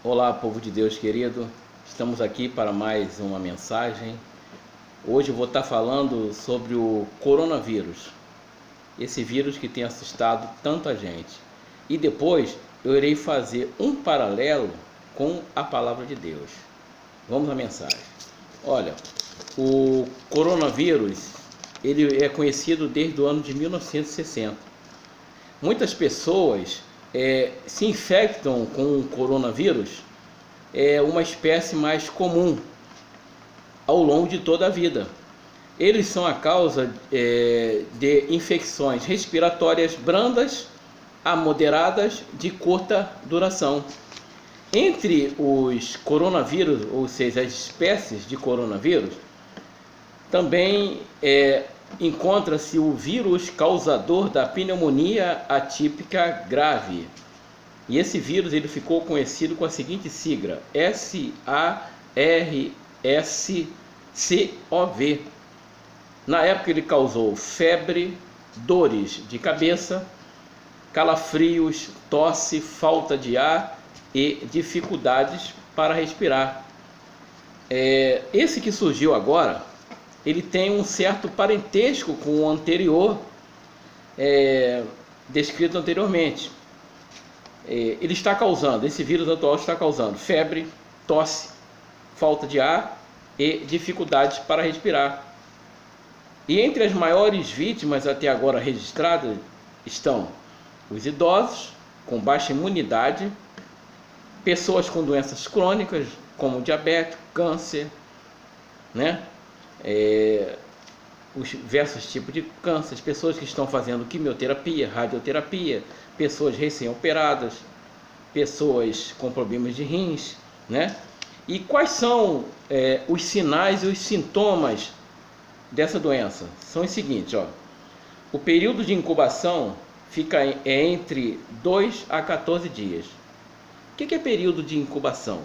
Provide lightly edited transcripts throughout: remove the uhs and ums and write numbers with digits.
Olá, povo de Deus querido, estamos aqui para mais uma mensagem. Hoje eu vou estar falando sobre o coronavírus, esse vírus que tem assustado tanta gente. E depois eu irei fazer um paralelo com a palavra de Deus. Vamos à mensagem. Olha, o coronavírus, ele é conhecido desde o ano de 1960. Muitas pessoas se infectam com o coronavírus, uma espécie mais comum ao longo de toda a vida. Eles são a causa de infecções respiratórias brandas a moderadas de curta duração. Entre os coronavírus, ou seja, as espécies de coronavírus, também encontra-se o vírus causador da pneumonia atípica grave. E esse vírus ele ficou conhecido com a seguinte sigla: SARS-CoV. Na época ele causou febre, dores de cabeça, calafrios, tosse, falta de ar e dificuldades para respirar. Esse que surgiu agora, ele tem um certo parentesco com o anterior, descrito anteriormente. Ele está causando, esse vírus atual está causando febre, tosse, falta de ar e dificuldades para respirar. E entre as maiores vítimas até agora registradas estão os idosos com baixa imunidade, pessoas com doenças crônicas como diabetes, câncer, os diversos tipos de câncer, pessoas que estão fazendo quimioterapia, radioterapia, pessoas recém-operadas, pessoas com problemas de rins, E quais são os sinais e os sintomas dessa doença? São os seguintes, o período de incubação fica entre 2 a 14 dias. O que é período de incubação?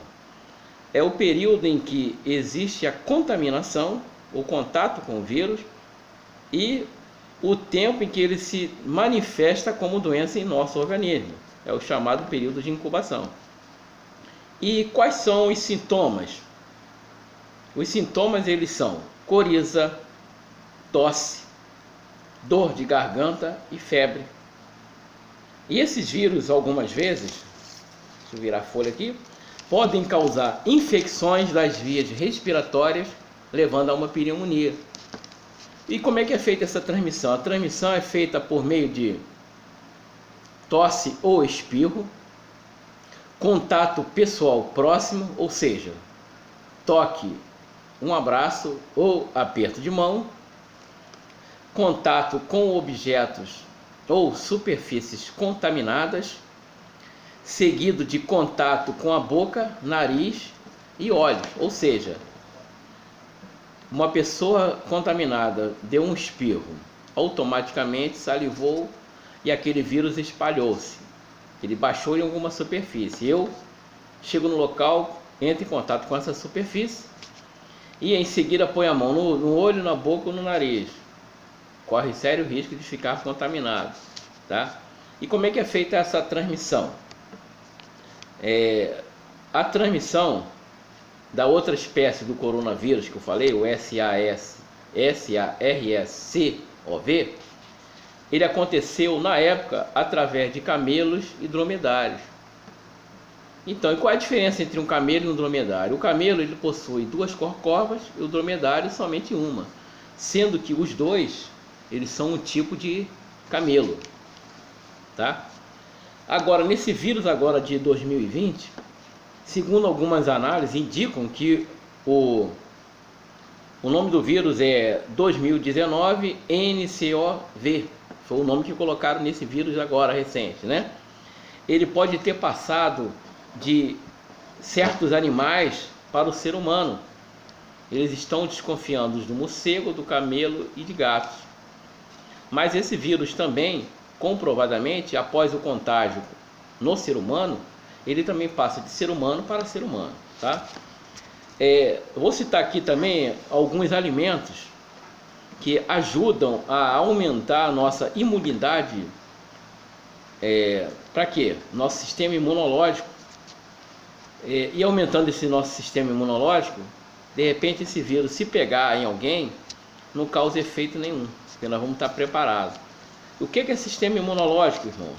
É o período em que existe a contaminação, o contato com o vírus, e o tempo em que ele se manifesta como doença em nosso organismo. É o chamado período de incubação. E quais são os sintomas? Os sintomas eles são coriza, tosse, dor de garganta e febre. E esses vírus, algumas vezes, deixa eu virar a folha aqui, podem causar infecções das vias respiratórias, levando a uma pneumonia. E como é que é feita essa transmissão? A transmissão é feita por meio de tosse ou espirro, contato pessoal próximo, ou seja, toque, um abraço ou aperto de mão, contato com objetos ou superfícies contaminadas, seguido de contato com a boca, nariz e olhos, ou seja, uma pessoa contaminada deu um espirro, automaticamente salivou e aquele vírus espalhou-se. Ele baixou em alguma superfície. Eu chego no local, entro em contato com essa superfície e em seguida põe a mão no olho, na boca ou no nariz. Corre sério risco de ficar contaminado, tá? E como é que é feita essa transmissão? A transmissão da outra espécie do coronavírus que eu falei, o SARS-CoV, ele aconteceu na época através de camelos e dromedários. Então, e qual é a diferença entre um camelo e um dromedário? O camelo ele possui 2 corcovas e o dromedário somente uma, sendo que os dois eles são um tipo de camelo, tá? Agora, nesse vírus agora de 2020, segundo algumas análises, indicam que o nome do vírus é 2019 nCoV. Foi o nome que colocaram nesse vírus agora, recente, Ele pode ter passado de certos animais para o ser humano. Eles estão desconfiando do morcego, do camelo e de gatos. Mas esse vírus também, comprovadamente, após o contágio no ser humano, ele também passa de ser humano para ser humano, tá? Vou citar aqui também alguns alimentos que ajudam a aumentar a nossa imunidade. Para quê? Nosso sistema imunológico e aumentando esse nosso sistema imunológico, de repente esse vírus, se pegar em alguém, não causa efeito nenhum, porque nós vamos estar preparados. O que é sistema imunológico, irmão?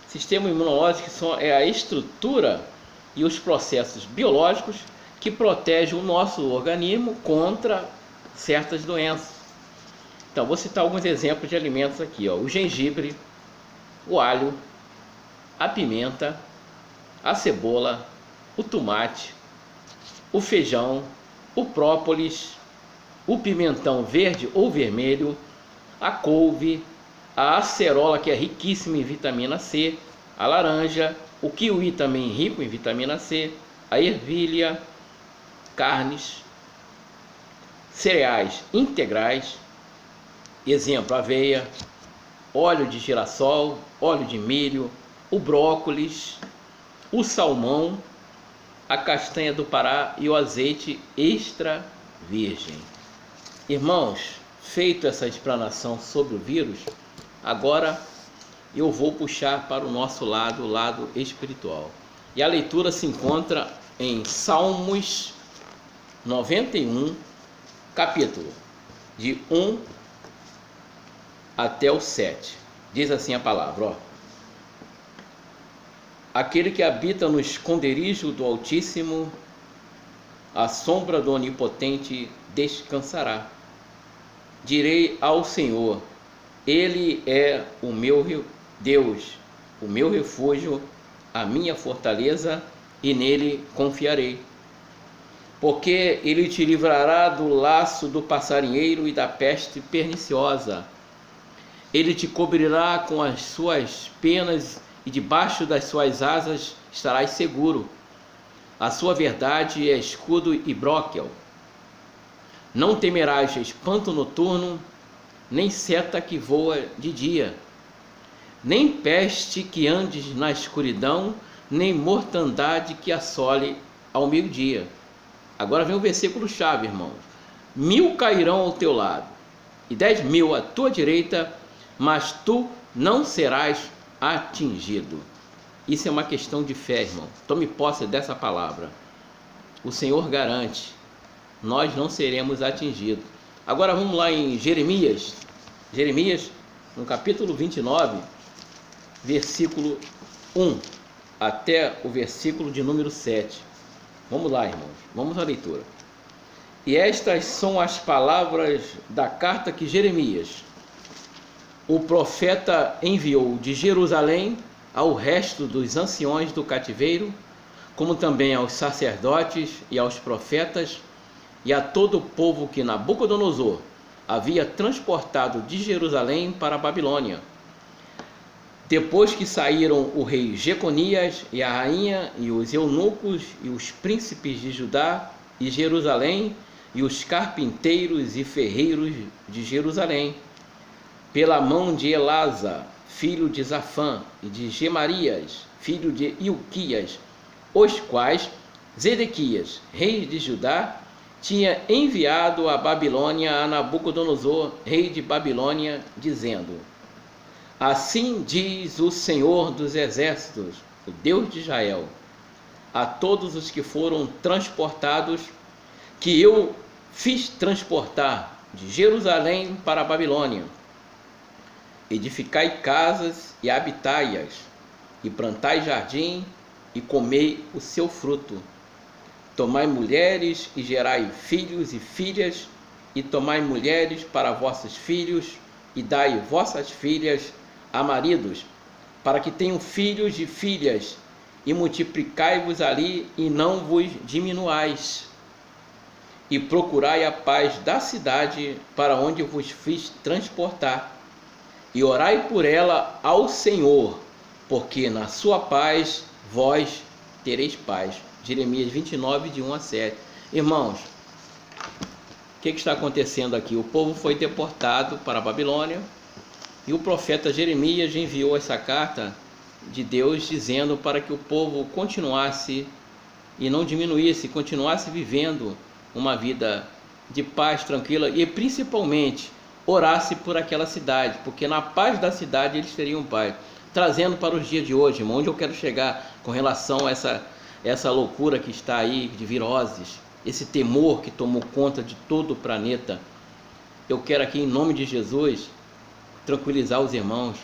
Sistema imunológico é a estrutura e os processos biológicos que protegem o nosso organismo contra certas doenças. Então, vou citar alguns exemplos de alimentos aqui, ó. O gengibre, o alho, a pimenta, a cebola, o tomate, o feijão, o própolis, o pimentão verde ou vermelho, a couve, a acerola, que é riquíssima em vitamina C, a laranja, o kiwi também rico em vitamina C, a ervilha, carnes, cereais integrais, exemplo, aveia, óleo de girassol, óleo de milho, o brócolis, o salmão, a castanha do Pará e o azeite extra virgem. Irmãos, feito essa explanação sobre o vírus, agora eu vou puxar para o nosso lado, o lado espiritual. E a leitura se encontra em Salmos 91, capítulo de 1 até o 7. Diz assim a palavra, ó. Aquele que habita no esconderijo do Altíssimo, à sombra do Onipotente descansará. Direi ao Senhor, Ele é o meu Deus, o meu refúgio, a minha fortaleza, e nele confiarei. Porque Ele te livrará do laço do passarinheiro e da peste perniciosa. Ele te cobrirá com as suas penas e debaixo das suas asas estarás seguro. A sua verdade é escudo e broquel. Não temerás espanto noturno, nem seta que voa de dia, nem peste que andes na escuridão, nem mortandade que assole ao meio-dia. Agora vem o versículo chave, irmãos. 1000 cairão ao teu lado, e 10.000 à tua direita, mas tu não serás atingido. Isso é uma questão de fé, irmão. Tome posse dessa palavra. O Senhor garante, nós não seremos atingidos. Agora vamos lá em Jeremias, no capítulo 29, versículo 1 até o versículo de número 7. Vamos lá, irmãos, vamos à leitura. E estas são as palavras da carta que Jeremias, o profeta, enviou de Jerusalém ao resto dos anciões do cativeiro, como também aos sacerdotes e aos profetas, e a todo o povo que Nabucodonosor havia transportado de Jerusalém para a Babilônia. Depois que saíram o rei Jeconias e a rainha e os eunucos e os príncipes de Judá e Jerusalém e os carpinteiros e ferreiros de Jerusalém, pela mão de Elasa, filho de Zafã, e de Gemarias, filho de Ilquias, os quais Zedequias, rei de Judá, tinha enviado a Babilônia a Nabucodonosor, rei de Babilônia, dizendo: assim diz o Senhor dos exércitos, o Deus de Israel, a todos os que foram transportados, que eu fiz transportar de Jerusalém para a Babilônia. Edificai casas e habitai-as, e plantai jardim e comei o seu fruto. Tomai mulheres e gerai filhos e filhas, e tomai mulheres para vossos filhos, e dai vossas filhas a maridos, para que tenham filhos e filhas, e multiplicai-vos ali, e não vos diminuais. E procurai a paz da cidade para onde vos fiz transportar, e orai por ela ao Senhor, porque na sua paz vós tereis paz. Jeremias 29, de 1 a 7. Irmãos, o que está acontecendo aqui? O povo foi deportado para a Babilônia, e o profeta Jeremias enviou essa carta de Deus dizendo para que o povo continuasse e não diminuísse, continuasse vivendo uma vida de paz tranquila, e principalmente orasse por aquela cidade, porque na paz da cidade eles teriam paz. Trazendo para os dias de hoje, irmão, onde eu quero chegar com relação a essa loucura que está aí de viroses, esse temor que tomou conta de todo o planeta. Eu quero aqui, em nome de Jesus, tranquilizar os irmãos,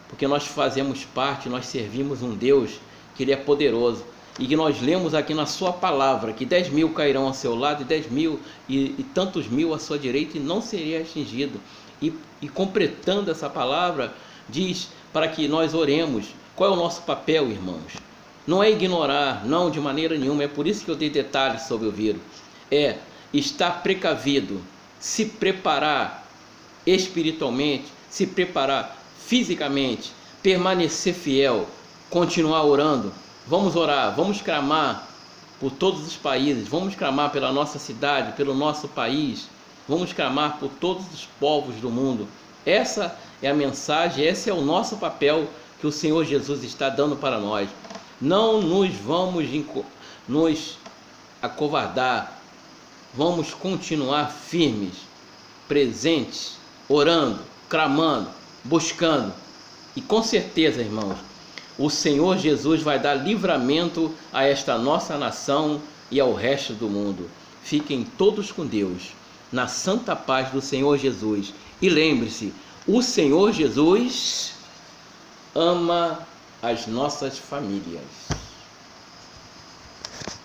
porque nós fazemos parte, nós servimos um Deus que Ele é poderoso, e que nós lemos aqui na sua palavra, que 10.000 cairão ao seu lado, e 10.000 e tantos mil à sua direita, e não seria atingido. E completando essa palavra, diz para que nós oremos. Qual é o nosso papel, irmãos? Não é ignorar, não, de maneira nenhuma. É por isso que eu dei detalhes sobre o vírus. É estar precavido, se preparar espiritualmente, se preparar fisicamente, permanecer fiel, continuar orando. Vamos orar, vamos clamar por todos os países, vamos clamar pela nossa cidade, pelo nosso país, vamos clamar por todos os povos do mundo. Essa é a mensagem, esse é o nosso papel que o Senhor Jesus está dando para nós. Não nos vamos nos acovardar, vamos continuar firmes, presentes, orando, clamando, buscando. E com certeza, irmãos, o Senhor Jesus vai dar livramento a esta nossa nação e ao resto do mundo. Fiquem todos com Deus, na santa paz do Senhor Jesus. E lembre-se, o Senhor Jesus ama as nossas famílias.